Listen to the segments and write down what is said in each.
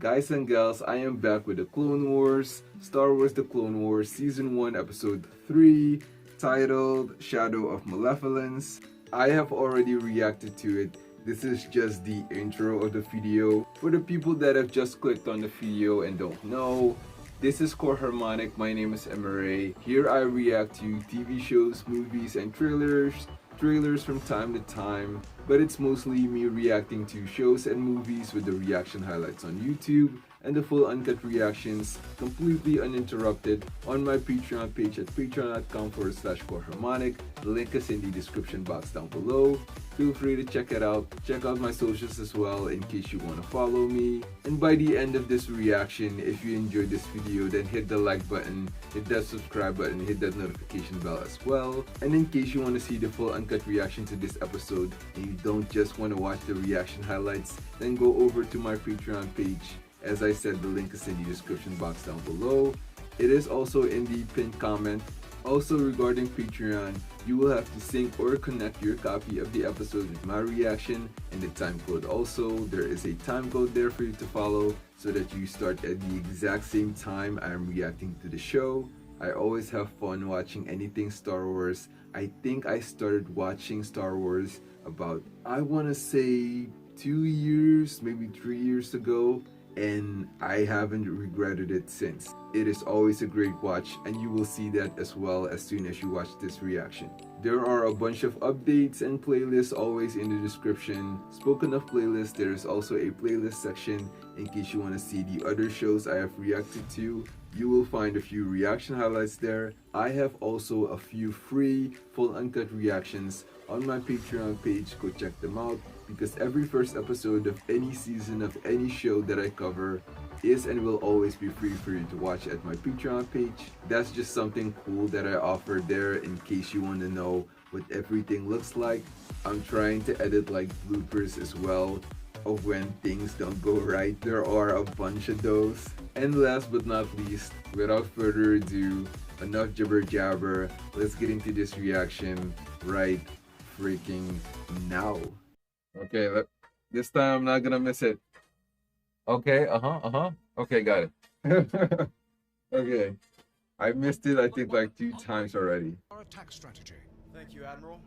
Guys and gals, I am back with the Clone Wars, Star Wars The Clone Wars Season 1 Episode 3, titled Shadow of Malevolence. I have already reacted to it. This is just the intro of the video. For the people that have just clicked on the video and don't know, this is Core Harmonic. My name is Emery. Here I react to TV shows, movies, and trailers from time to time, but it's mostly me reacting to shows and movies with the reaction highlights on YouTube and the full uncut reactions completely uninterrupted on my Patreon page at patreon.com/coreharmonic. The link is in the description box down below. Feel free to check it out. Check out my socials as well in case you want to follow me. And by the end of this reaction, if you enjoyed this video, then hit the like button, hit that subscribe button, hit that notification bell as well. And in case you want to see the full uncut reaction to this episode and you don't just want to watch the reaction highlights, then go over to my Patreon page. As I said, the link is in the description box down below. It is also in the pinned comment. Also, regarding Patreon, you will have to sync or connect your copy of the episode with my reaction and the time code. Also, there is a time code there for you to follow so that you start at the exact same time I am reacting to the show. I always have fun watching anything Star Wars. I think I started watching Star Wars about, I want to say 2 years, maybe 3 years ago. And I haven't regretted it since. It is always a great watch, and you will see that as well as soon as you watch this reaction. There are a bunch of updates and playlists always in the description. Spoken of playlists, there is also a playlist section in case you want to see the other shows I have reacted to. You will find a few reaction highlights there. I have also a few free full uncut reactions on my Patreon page. Go check them out, because every first episode of any season of any show that I cover is and will always be free for you to watch at my Patreon page. That's just something cool that I offer there in case you want to know what everything looks like. I'm trying to edit like bloopers as well of when things don't go right. There are a bunch of those. And last but not least, without further ado, enough jibber jabber, let's get into this reaction right freaking now. Okay, look, this time I'm not gonna miss it. Okay, okay, got it. Okay, I missed it I think like 2 times already. Our attack strategy. Thank you, Admiral.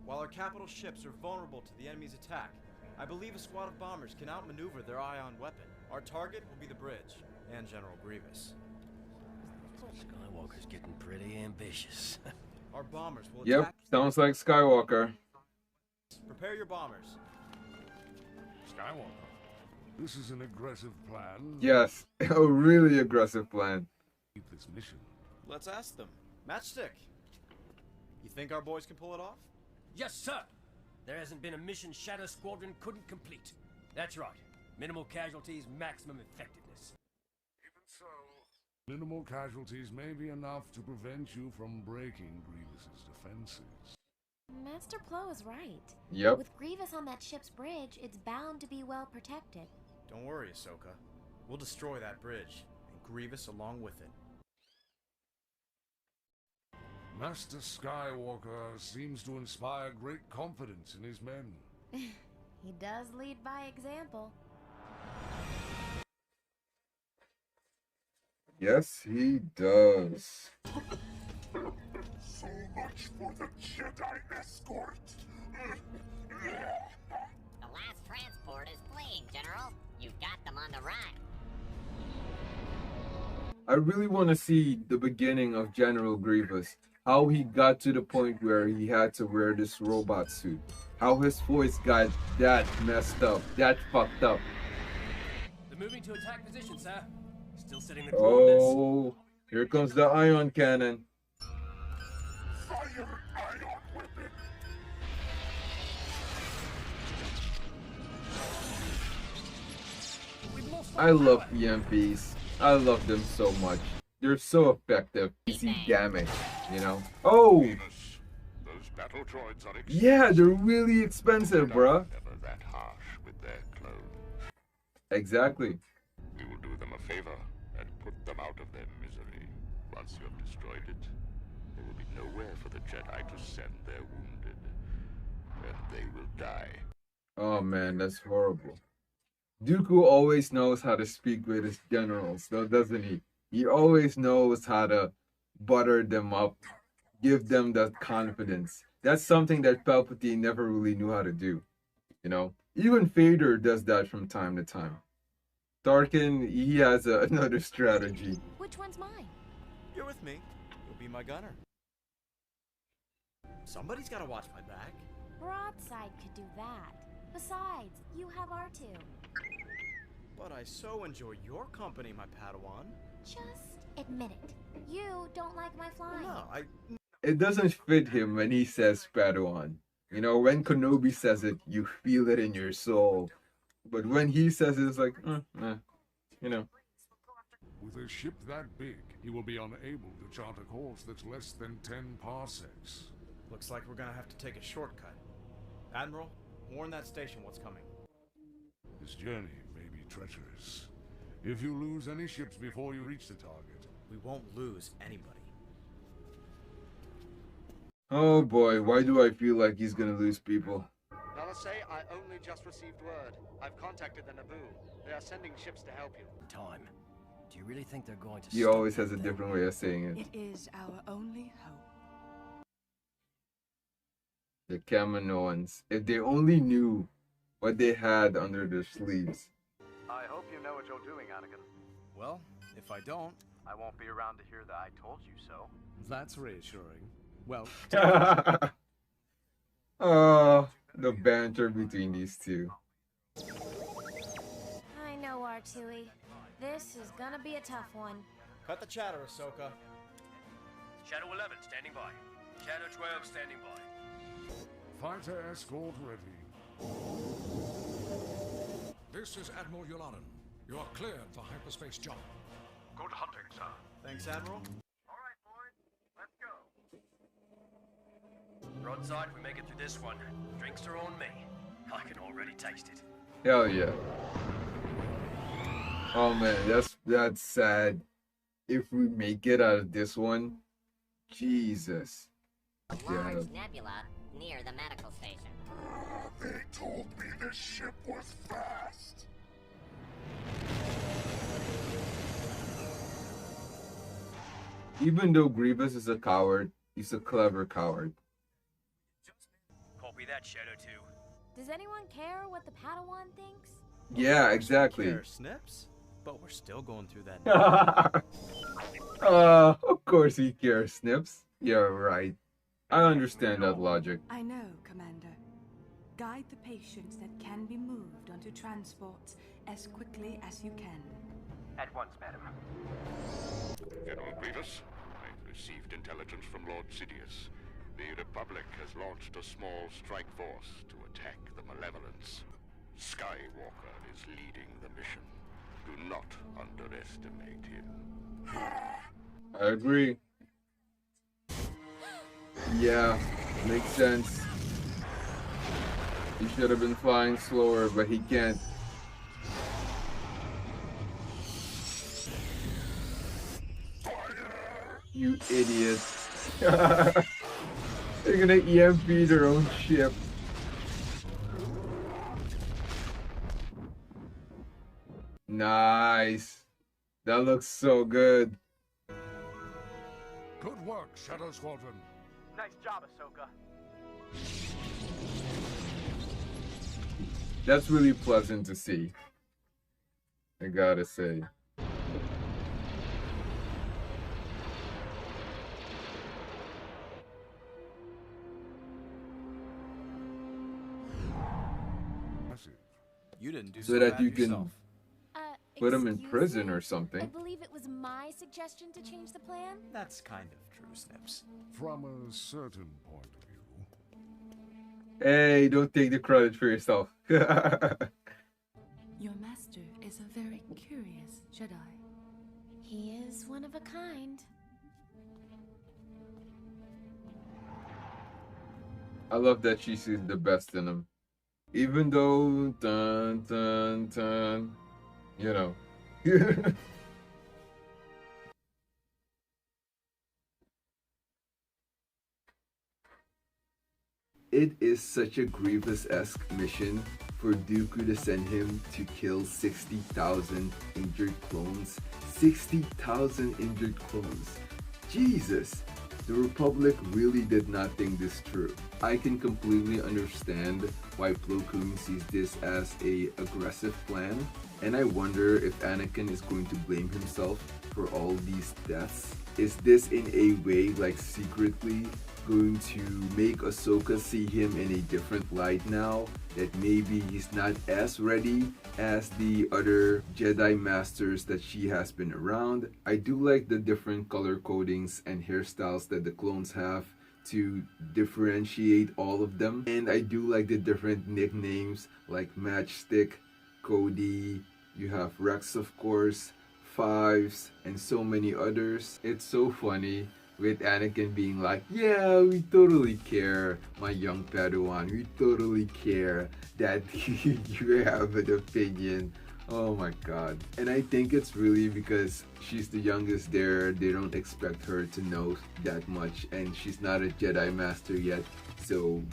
While our capital ships are vulnerable to the enemy's attack, I believe a squad of bombers can outmaneuver their ion weapon. Our target will be the bridge and General Grievous. Skywalker's getting pretty ambitious. Our bombers will Yep, attack. sounds like Skywalker. Prepare your bombers. Skywalker. This is an aggressive plan. Yes, a really aggressive plan. Keep this mission. Let's ask them. Matchstick. You think our boys can pull it off? Yes, sir. There hasn't been a mission Shadow Squadron couldn't complete. That's right. Minimal casualties, maximum effectiveness. Even so, minimal casualties may be enough to prevent you from breaking Grievous's defenses. Master Plo is right. Yep. With Grievous on that ship's bridge, it's bound to be well protected. Don't worry, Ahsoka. We'll destroy that bridge, and Grievous along with it. Master Skywalker seems to inspire great confidence in his men. He does lead by example. Yes, he does. So much for the Jedi escort. The last transport is fleeing, General. You've got them on the run. I really want to see the beginning of General Grievous. How he got to the point where he had to wear this robot suit. How his voice got that messed up, that fucked up. They're moving to attack position, sir. Still setting the coordinates. Oh, here comes the ion cannon. Fire ion weapon. We've lost I love EMPs. I love them so much. They're so effective. Easy damage, you know? Oh! Those battle droids are Yeah, they're really expensive, bruh. never that harsh with their clones. Exactly. We will do them a favor and put them out of their misery. Once you have destroyed it, there will be nowhere for the Jedi to send their wounded. And they will die. Oh man, that's horrible. Dooku always knows how to speak with his generals, though, doesn't he? He always knows how to butter them up, give them that confidence. That's something that Palpatine never really knew how to do, you know? Even Vader does that from time to time. Tarkin, he has another strategy. Which one's mine? You're with me. You'll be my gunner. Somebody's gotta watch my back. Broadside could do that. Besides, you have R2. But I so enjoy your company, my Padawan. Just admit it. You don't like my flying. No, It doesn't fit him when he says Padawan. You know, when Kenobi says it, you feel it in your soul. But when he says it, it's like, you know. With a ship that big, he will be unable to chart a course that's less than 10 parsecs. looks like we're gonna have to take a shortcut. Admiral, warn that station what's coming. This journey may be treacherous. If you lose any ships before you reach the target, We won't lose anybody. Oh boy, why do I feel like he's gonna lose people? Say, I only just received word. I've contacted the Naboo. They are sending ships to help you. Time. Do you really think they're going to He stop always has a them? different way of saying it. It is our only hope. The Kaminoans. If they only knew what they had under their sleeves. I hope you know what you're doing, Anakin. Well, if I don't, I won't be around to hear that I told you so. that's reassuring. Well, Oh, the banter between these two. I know, R2E. This is gonna be a tough one. cut the chatter, Ahsoka. Shadow 11 standing by. Shadow 12 standing by. fighter escort ready. This is Admiral Yulanin. You are cleared for hyperspace jump. Good hunting, sir. Thanks, Admiral. Broadside, if we make it through this one, drinks are on me. I can already taste it. Hell yeah. Oh man, that's sad. If we make it out of this one, Jesus. A large nebula near the medical station. They told me the ship was fast. Even though Grievous is a coward, he's a clever coward. Copy that, Shadow 2. Does anyone care what the Padawan thinks? Yeah, exactly. Care, Snips? But we're still going through that. Of course he cares, Snips. You're right. I understand that logic. I know, Commander. Guide the patients that can be moved onto transports as quickly as you can. At once, madam. General Grievous, I've received intelligence from Lord Sidious. The Republic has launched a small strike force to attack the Malevolence. Skywalker is leading the mission. Do not underestimate him. I agree. Yeah, makes sense. He should have been flying slower, but he can't. You idiot. They're gonna EMP their own ship. Nice. That looks so good. Good work, Shadow Squadron. Nice job, Ahsoka. That's really pleasant to see. I gotta say. You didn't do So that bad you can yourself. put him in Excuse prison me? or I something. believe it was my suggestion to change the plan. That's kind of true, Snips. From a certain point of view. Hey, don't take the credit for yourself. Your master is a very curious Jedi. He is one of a kind. I love that she sees the best in him. Even though, dun, dun, dun, you know. It is such a Grievous-esque mission for Dooku to send him to kill 60,000 injured clones. 60,000 injured clones. Jesus! The Republic really did not think this through. I can completely understand why Plo Koon sees this as a aggressive plan, and I wonder if Anakin is going to blame himself for all these deaths. Is this in a way like secretly going to make Ahsoka see him in a different light now? That maybe he's not as ready as the other Jedi Masters that she has been around. I do like the different color codings and hairstyles that the clones have to differentiate all of them. And I do like the different nicknames like Matchstick, Cody, you have Rex of course, Fives, and so many others. It's so funny with Anakin being like, yeah, we totally care, my young Padawan, we totally care that you have an opinion. Oh my god. And I think it's really because she's the youngest there, they don't expect her to know that much, and she's not a Jedi Master yet, so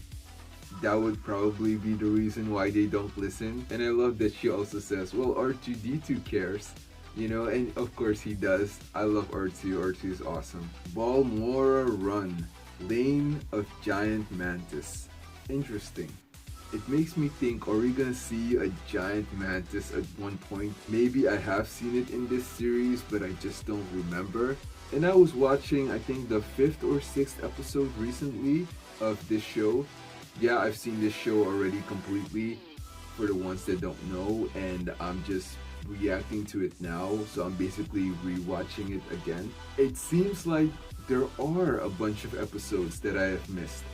that would probably be the reason why they don't listen. And I love that she also says, well, R2-D2 cares. You know, and of course he does. I love R2. R2 is awesome. Balmora Run. Lane of Giant Mantis. Interesting. It makes me think, are we gonna see a giant mantis at one point? Maybe I have seen it in this series, but I just don't remember. And I was watching, I think, the 5th or 6th episode recently of this show. Yeah, I've seen this show already completely, for the ones that don't know, and I'm just reacting to it now, so I'm basically rewatching it again. It seems like there are a bunch of episodes that I have missed.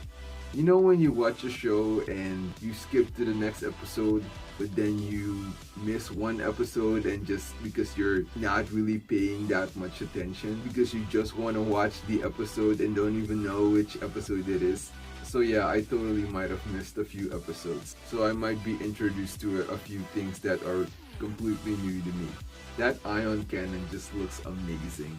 You know when you watch a show and you skip to the next episode, but then you miss one episode and just because you're not really paying that much attention, because you just want to watch the episode and don't even know which episode it is. So yeah, I totally might have missed a few episodes. So I might be introduced to a few things that are completely new to me. That ion cannon just looks amazing.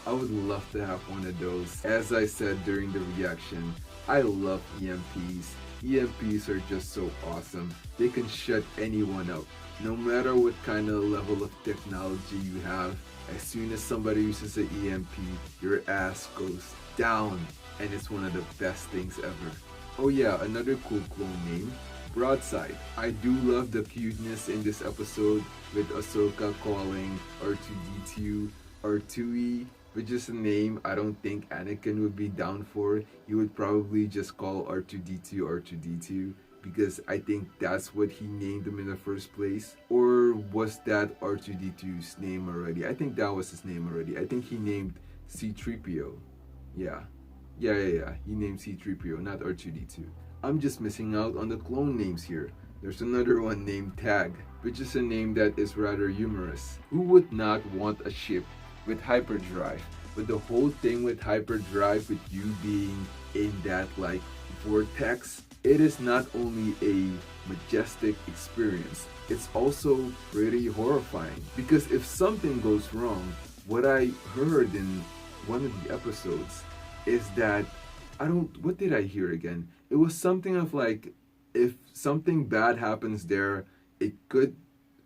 I would love to have one of those. As I said during the reaction, I love EMPs. EMPs are just so awesome. They can shut anyone up. No matter what kind of level of technology you have, as soon as somebody uses an EMP, your ass goes down. And it's one of the best things ever. Oh yeah, another cool clone name, Broadside. I do love the cuteness in this episode with Ahsoka calling R2-D2 R2E, which is a name I don't think Anakin would be down for. He would probably just call R2-D2 R2-D2 because I think that's what he named him in the first place. Or was that R2-D2's name already? I think that was his name already. I think he named C-3PO. Yeah. Yeah. He named C-3PO, not R2-D2. I'm just missing out on the clone names here. There's another one named Tag, which is a name that is rather humorous. Who would not want a ship with hyperdrive? But the whole thing with hyperdrive, with you being in that like vortex, it is not only a majestic experience, it's also pretty horrifying. Because if something goes wrong, what I heard in one of the episodes is that, what did I hear again? It was something of like, if something bad happens there, it could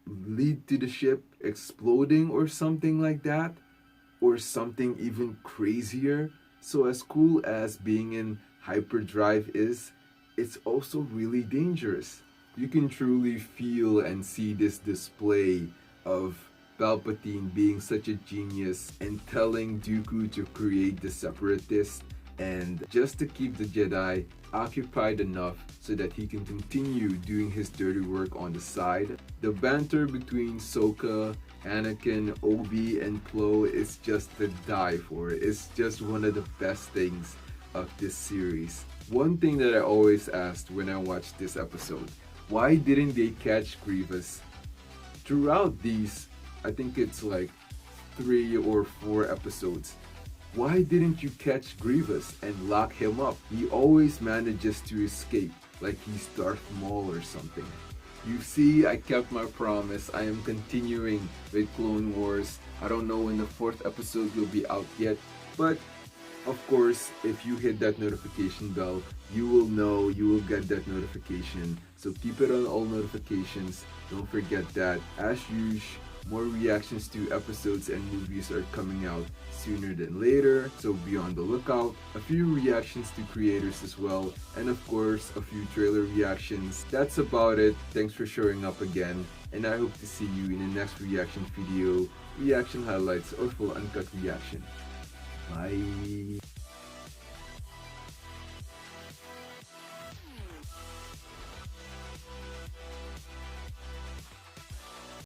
lead to the ship exploding or something like that, or something even crazier. So as cool as being in hyperdrive is, it's also really dangerous. You can truly feel and see this display of Palpatine being such a genius and telling Dooku to create the Separatists, and just to keep the Jedi occupied enough so that he can continue doing his dirty work on the side. The banter between Sokka, Anakin, Obi, and Plo is just to die for. It's just one of the best things of this series. One thing that I always asked when I watched this episode, why didn't they catch Grievous? Throughout these, I think it's like 3 or 4 episodes, why didn't you catch Grievous and lock him up? He always manages to escape, like he's Darth Maul or something. You see, I kept my promise. I am continuing with Clone Wars. I don't know when the 4th episode will be out yet, but of course, if you hit that notification bell, you will know, you will get that notification so keep it on all notifications. Don't forget that, as usual, more reactions to episodes and movies are coming out sooner than later, so be on the lookout. A few reactions to creators as well, and of course a few trailer reactions. That's about it. Thanks for showing up again, and I hope to see you in the next reaction video, reaction highlights, or full uncut reaction. Bye!